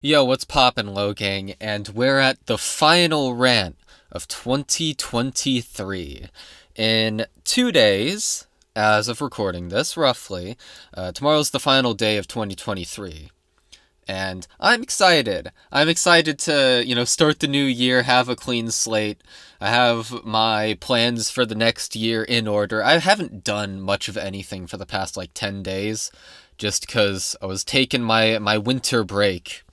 Yo, what's poppin', Logang? And we're at the final rant of 2023. In 2 days, as of recording this, roughly, tomorrow's the final day of 2023. And I'm excited. I'm excited to, start the new year, have a clean slate. I have my plans for the next year in order. I haven't done much of anything for the past, 10 days, just because I was taking my winter break.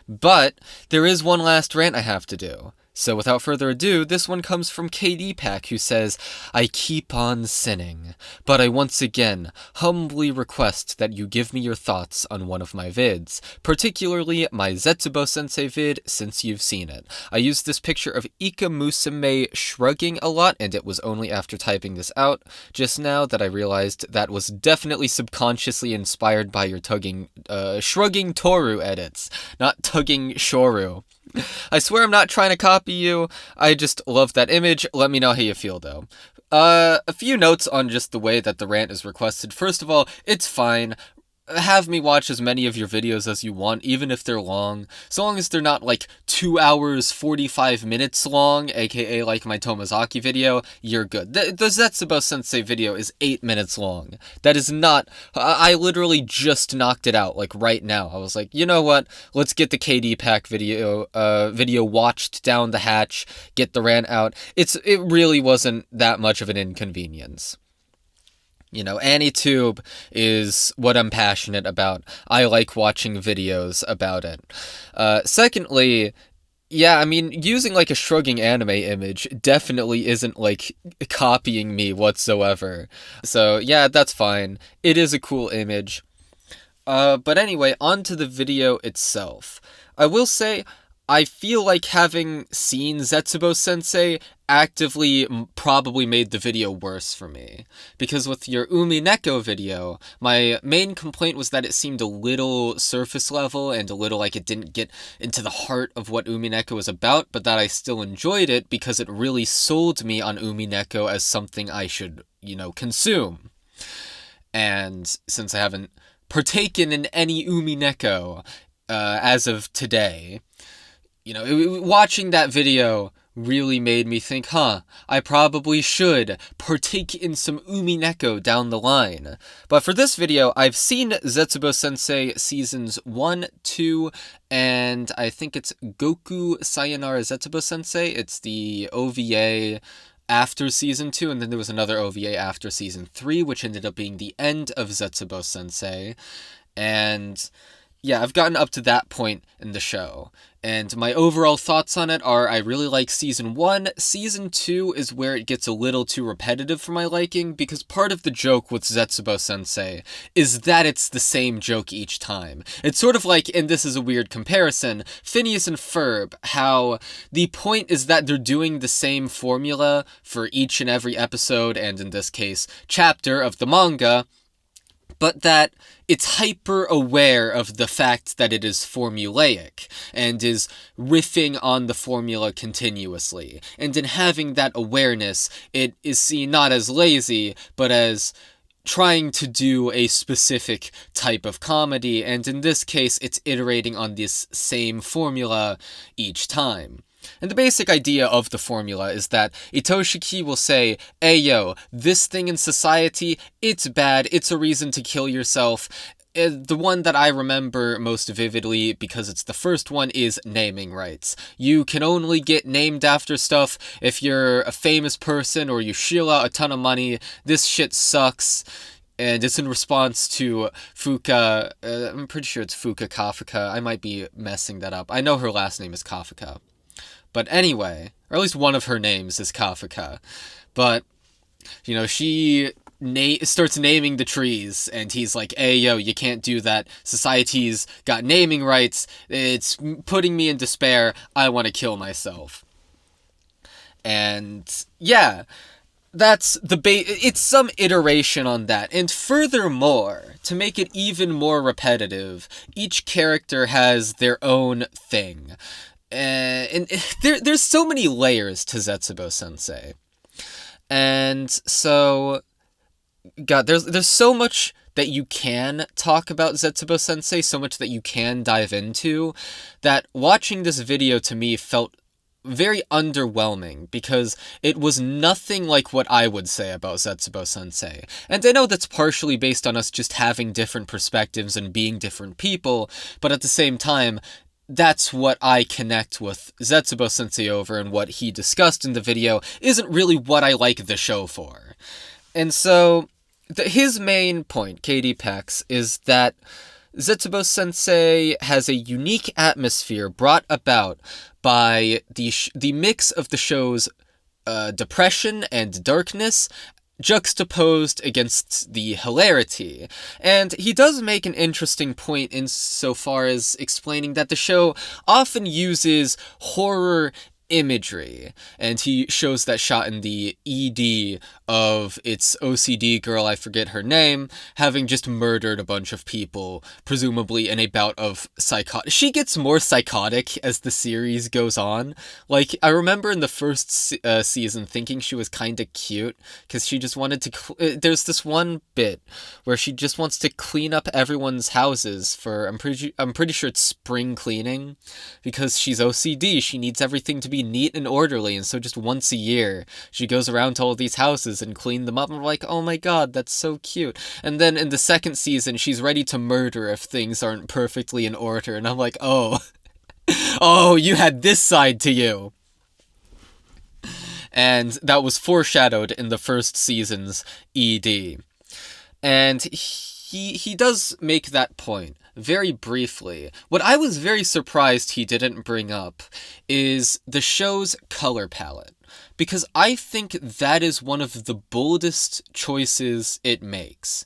But there is one last rant I have to do. So without further ado, this one comes from KD Pack, who says, "I keep on sinning, but I once again humbly request that you give me your thoughts on one of my vids, particularly my Zetsubou Sensei vid, since you've seen it. I used this picture of Ika Musume shrugging a lot, and it was only after typing this out just now that I realized that was definitely subconsciously inspired by your shrugging Toru edits, not tugging Shoru. I swear I'm not trying to copy you. I just love that image. Let me know how you feel, though. A few notes on just the way that the rant is requested. First of all, it's fine. Have me watch as many of your videos as you want, even if they're long. So long as they're not 2 hours, 45 minutes long, aka like my Tomazaki video, you're good. The Zetsubou Sensei video is 8 minutes long. That is not... I literally just knocked it out, right now. I was like, you know what? Let's get the KD Pack video watched down the hatch, get the rant out. It really wasn't that much of an inconvenience. AniTube is what I'm passionate about. I like watching videos about it. Secondly, yeah, I mean, using a shrugging anime image definitely isn't copying me whatsoever. So yeah, that's fine. It is a cool image. But anyway, on to the video itself. I will say, I feel like having seen Zetsubou Sensei actively probably made the video worse for me. Because with your Umineko video, my main complaint was that it seemed a little surface level and a little like it didn't get into the heart of what Umineko was about, but that I still enjoyed it because it really sold me on Umineko as something I should, consume. And since I haven't partaken in any Umineko as of today, watching that video really made me think, I probably should partake in some Umineko down the line. But for this video, I've seen Zetsubou Sensei seasons 1, 2, and I think it's Goku Sayonara Zetsubou Sensei. It's the OVA after season 2, and then there was another OVA after season 3, which ended up being the end of Zetsubou Sensei. And yeah, I've gotten up to that point in the show, and my overall thoughts on it are I really like Season 1. Season 2 is where it gets a little too repetitive for my liking, because part of the joke with Zetsubou Sensei is that it's the same joke each time. It's sort of like, and this is a weird comparison, Phineas and Ferb, how the point is that they're doing the same formula for each and every episode, and in this case, chapter of the manga, but that it's hyper-aware of the fact that it is formulaic, and is riffing on the formula continuously. And in having that awareness, it is seen not as lazy, but as trying to do a specific type of comedy, and in this case, it's iterating on this same formula each time. And the basic idea of the formula is that Itoshiki will say, "Hey yo, this thing in society, it's bad, it's a reason to kill yourself." The one that I remember most vividly, because it's the first one, is naming rights. You can only get named after stuff if you're a famous person or you shill out a ton of money. This shit sucks. And it's in response to Fuka, I'm pretty sure it's Fuka Kafka. I might be messing that up. I know her last name is Kafka. But anyway, or at least one of her names is Kafka. But, she starts naming the trees, and he's like, "Hey, yo, you can't do that. Society's got naming rights. It's putting me in despair. I want to kill myself." And, yeah, that's it's some iteration on that. And furthermore, to make it even more repetitive, each character has their own thing. And there's so many layers to Zetsubou Sensei. And so, God, there's so much that you can talk about Zetsubou Sensei, so much that you can dive into, that watching this video to me felt very underwhelming, because it was nothing like what I would say about Zetsubou Sensei. And I know that's partially based on us just having different perspectives and being different people, but at the same time, that's what I connect with Zetsubou Sensei over, and what he discussed in the video isn't really what I like the show for. And so, his main point, KD Pex, is that Zetsubou Sensei has a unique atmosphere brought about by the mix of the show's depression and darkness, juxtaposed against the hilarity. And he does make an interesting point insofar as explaining that the show often uses horror imagery, and he shows that shot in the ED of its OCD girl, I forget her name, having just murdered a bunch of people, presumably in a bout of She gets more psychotic as the series goes on. Like, I remember in the first season thinking she was kinda cute, because she just wanted to... there's this one bit where she just wants to clean up everyone's houses for... I'm pretty sure it's spring cleaning, because she's OCD, she needs everything to be neat and orderly, and so just once a year she goes around to all these houses and clean them up, and we're like, oh my god, that's so cute. And then in the second season she's ready to murder if things aren't perfectly in order, and I'm like, oh oh, you had this side to you. And that was foreshadowed in the first season's ED. And he does make that point very briefly. What I was very surprised he didn't bring up is the show's color palette, because I think that is one of the boldest choices it makes.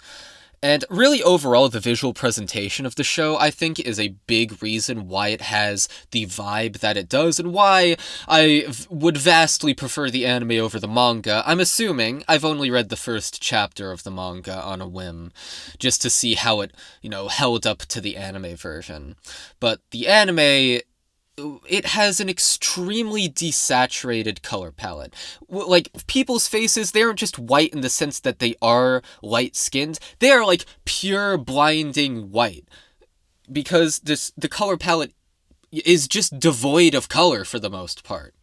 And really, overall, the visual presentation of the show, I think, is a big reason why it has the vibe that it does, and why I would vastly prefer the anime over the manga. I'm assuming I've only read the first chapter of the manga on a whim, just to see how it, held up to the anime version. But the anime... it has an extremely desaturated color palette. Like, people's faces, they aren't just white in the sense that they are light-skinned. They are, like, pure blinding white. Because the color palette is just devoid of color for the most part.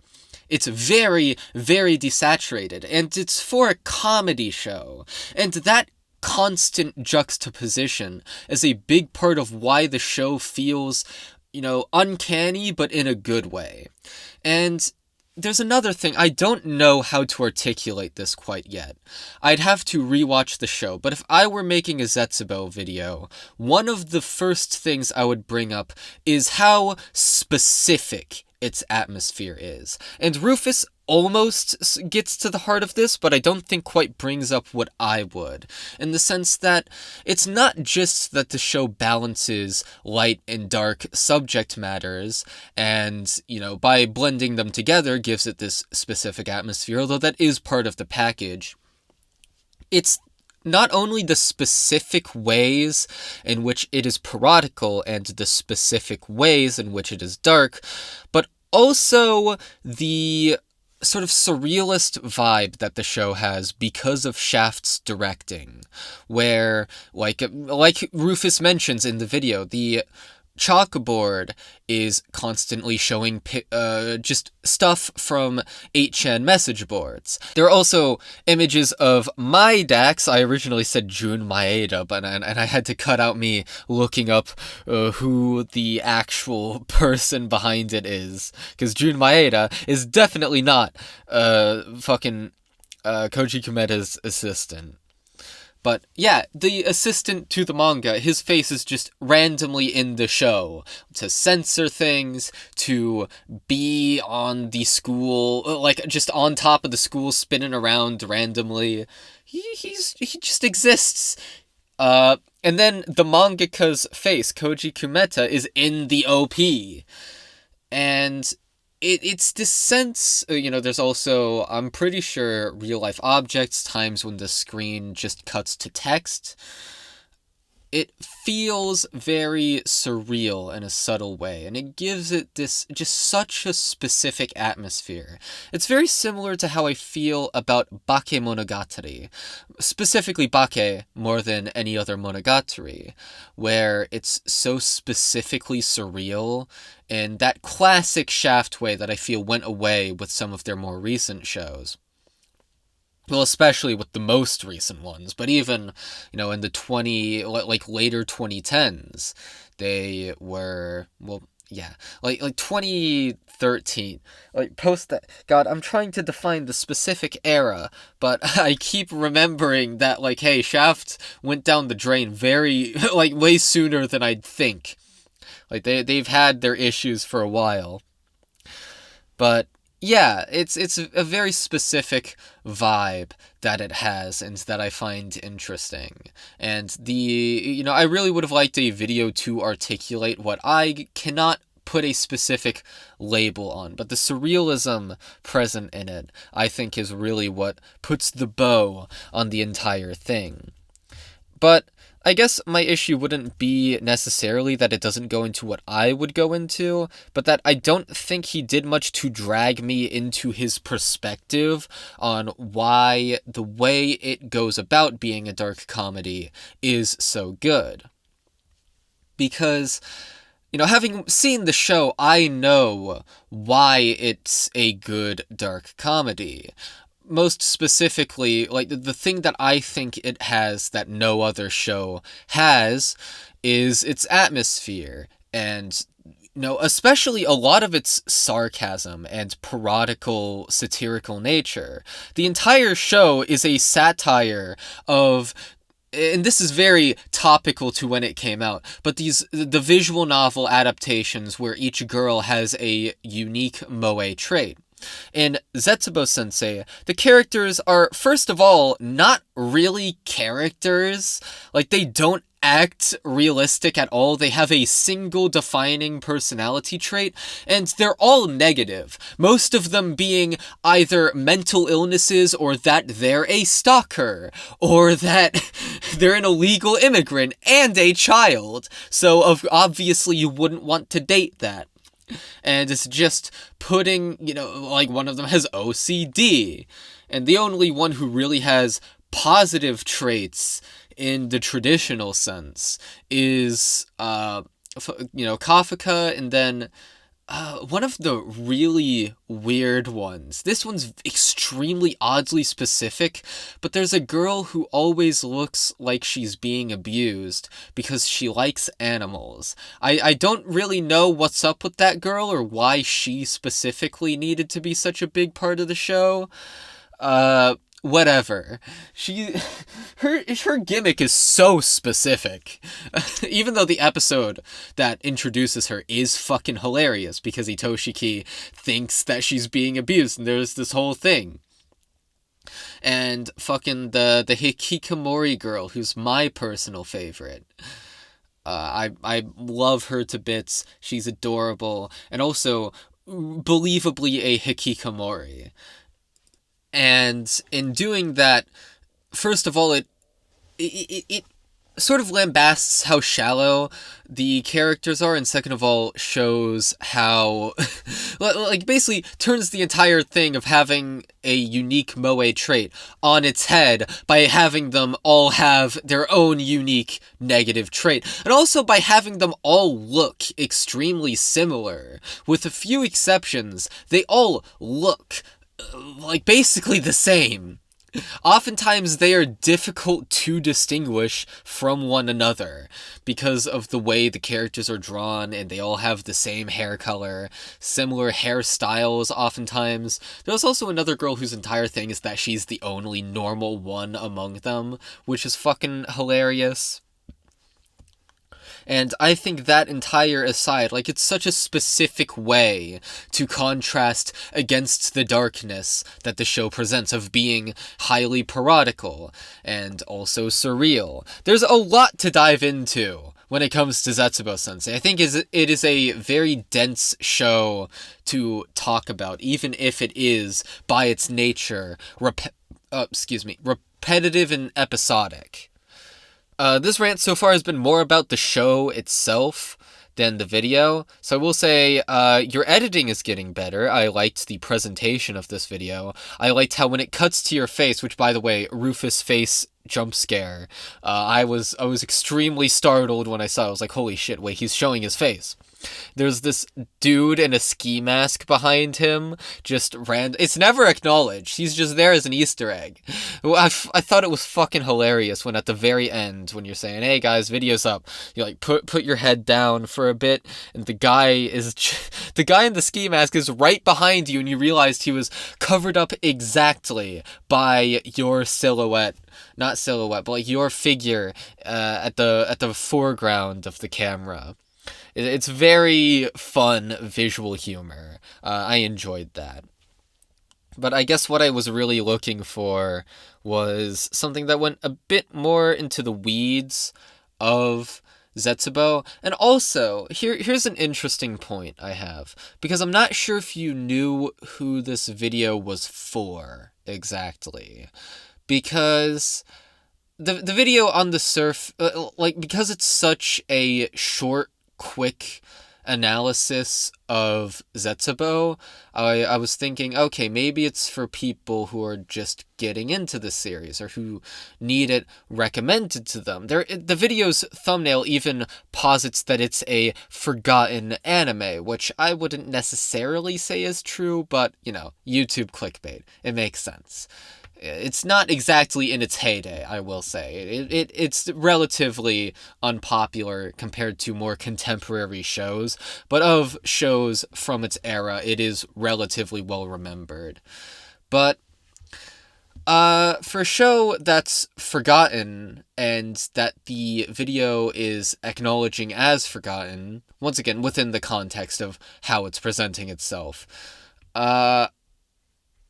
It's very, very desaturated, and it's for a comedy show. And that constant juxtaposition is a big part of why the show feels... uncanny, but in a good way. And there's another thing, I don't know how to articulate this quite yet. I'd have to rewatch the show, but if I were making a Zetsubou video, one of the first things I would bring up is how specific its atmosphere is. And Rufus almost gets to the heart of this, but I don't think quite brings up what I would, in the sense that it's not just that the show balances light and dark subject matters, and, by blending them together gives it this specific atmosphere, although that is part of the package. It's not only the specific ways in which it is parodical and the specific ways in which it is dark, but also the sort of surrealist vibe that the show has because of Shaft's directing, where, like Rufus mentions in the video, the chalkboard is constantly showing just stuff from 8chan message boards. There are also images of Maidax. I originally said Jun Maeda, but and I had to cut out me looking up who the actual person behind it is, because Jun Maeda is definitely not fucking Koji Kumeta's assistant. But yeah, the assistant to the manga, his face is just randomly in the show to censor things, to be on the school, like just on top of the school, spinning around randomly. He just exists. And then the mangaka's face, Koji Kumeta, is in the OP. And it's this sense, there's also, I'm pretty sure, real-life objects, times when the screen just cuts to text. it feels very surreal in a subtle way, and it gives it this just such a specific atmosphere. It's very similar to how I feel about Bake Monogatari, specifically Bake more than any other Monogatari, where it's so specifically surreal in that classic Shaft way that I feel went away with some of their more recent shows. Well, especially with the most recent ones, but even, in the later 2010s, they were, well, yeah, like 2013, post that, God, I'm trying to define the specific era, but I keep remembering that, hey, Shaft went down the drain very, way sooner than I'd think. They've had their issues for a while. But yeah, it's a very specific vibe that it has and that I find interesting. And I really would have liked a video to articulate what I cannot put a specific label on, but the surrealism present in it, I think, is really what puts the bow on the entire thing. But I guess my issue wouldn't be necessarily that it doesn't go into what I would go into, but that I don't think he did much to drag me into his perspective on why the way it goes about being a dark comedy is so good. Because, having seen the show, I know why it's a good dark comedy. Most specifically, the thing that I think it has that no other show has is its atmosphere, and especially a lot of its sarcasm and parodical, satirical nature. The entire show is a satire of, and this is very topical to when it came out, but the visual novel adaptations where each girl has a unique moe trait. In Zetsubou Sensei, the characters are, first of all, not really characters. They don't act realistic at all. They have a single defining personality trait, and they're all negative. Most of them being either mental illnesses, or that they're a stalker, or that they're an illegal immigrant and a child. So obviously you wouldn't want to date that. And it's just putting, one of them has OCD. And the only one who really has positive traits in the traditional sense is, Kafka, and then one of the really weird ones. This one's extremely oddly specific, but there's a girl who always looks like she's being abused because she likes animals. I don't really know what's up with that girl or why she specifically needed to be such a big part of the show. Whatever. Her gimmick is so specific. Even though the episode that introduces her is fucking hilarious because Itoshiki thinks that she's being abused and there's this whole thing. And fucking the Hikikomori girl, who's my personal favorite. I love her to bits. She's adorable and also believably a Hikikomori. And in doing that, first of all, it sort of lambasts how shallow the characters are, and second of all, shows how, basically turns the entire thing of having a unique moe trait on its head by having them all have their own unique negative trait, and also by having them all look extremely similar. With a few exceptions, they all look basically the same. Oftentimes they are difficult to distinguish from one another because of the way the characters are drawn, and they all have the same hair color, similar hairstyles oftentimes. There's also another girl whose entire thing is that she's the only normal one among them, which is fucking hilarious. And I think that entire aside, it's such a specific way to contrast against the darkness that the show presents of being highly parodical and also surreal. There's a lot to dive into when it comes to Zetsubou Sensei. I think it is a very dense show to talk about, even if it is, by its nature, repetitive and episodic. This rant so far has been more about the show itself than the video. So I will say, your editing is getting better. I liked the presentation of this video. I liked how when it cuts to your face, which by the way, Rufus face jump scare, I was extremely startled when I saw it. I was like, holy shit, wait, he's showing his face. There's this dude in a ski mask behind him, just it's never acknowledged. He's just there as an Easter egg. I thought it was fucking hilarious when at the very end, when you're saying, hey guys, video's up, you like put your head down for a bit, and the guy the guy in the ski mask is right behind you, and you realized he was covered up exactly by your silhouette. Not silhouette, but like your figure at the foreground of the camera. It's very fun visual humor. I enjoyed that. But I guess what I was really looking for was something that went a bit more into the weeds of Zetsubou. And also, here's an interesting point I have, because I'm not sure if you knew who this video was for exactly. Because the video on the because it's such a short, quick analysis of Zetsubou, I was thinking, okay, maybe it's for people who are just getting into the series or who need it recommended to them. The video's thumbnail even posits that it's a forgotten anime, which I wouldn't necessarily say is true, but, YouTube clickbait. It makes sense. It's not exactly in its heyday, I will say. It's relatively unpopular compared to more contemporary shows, but of shows from its era, it is relatively well remembered. But for a show that's forgotten and that the video is acknowledging as forgotten, once again, within the context of how it's presenting itself,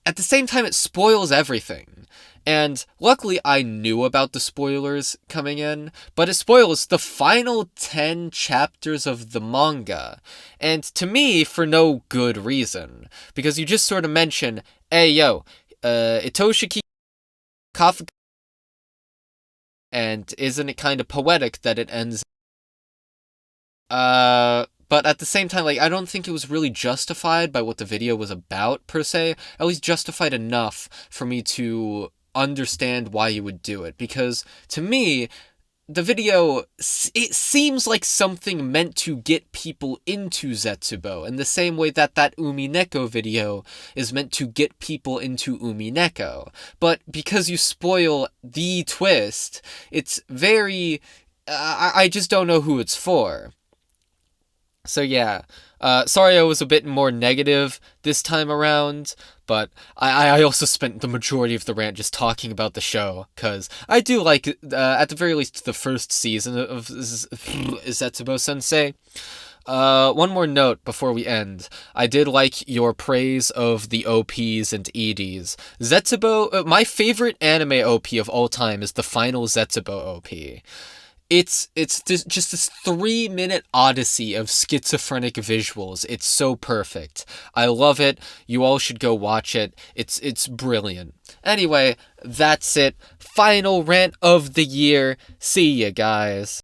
at the same time, it spoils everything. And luckily, I knew about the spoilers coming in, but it spoils the final 10 chapters of the manga. And to me, for no good reason. Because you just sort of mention, hey, yo, Itoshiki Kafka. And isn't it kind of poetic that it ends? But at the same time, I don't think it was really justified by what the video was about, per se. At least justified enough for me to understand why you would do it. Because, to me, the video, it seems like something meant to get people into Zetsubou, in the same way that Umineko video is meant to get people into Umineko. But because you spoil the twist, it's very... I just don't know who it's for. So yeah, sorry I was a bit more negative this time around, but I also spent the majority of the rant just talking about the show, because I do like, at the very least, the first season of Zetsubou Sensei. One more note before we end. I did like your praise of the OPs and EDs. Zetsubou, my favorite anime OP of all time is the final Zetsubou OP. It's just this 3-minute odyssey of schizophrenic visuals. It's so perfect. I love it. You all should go watch it. It's brilliant. Anyway, that's it. Final rant of the year. See ya, guys.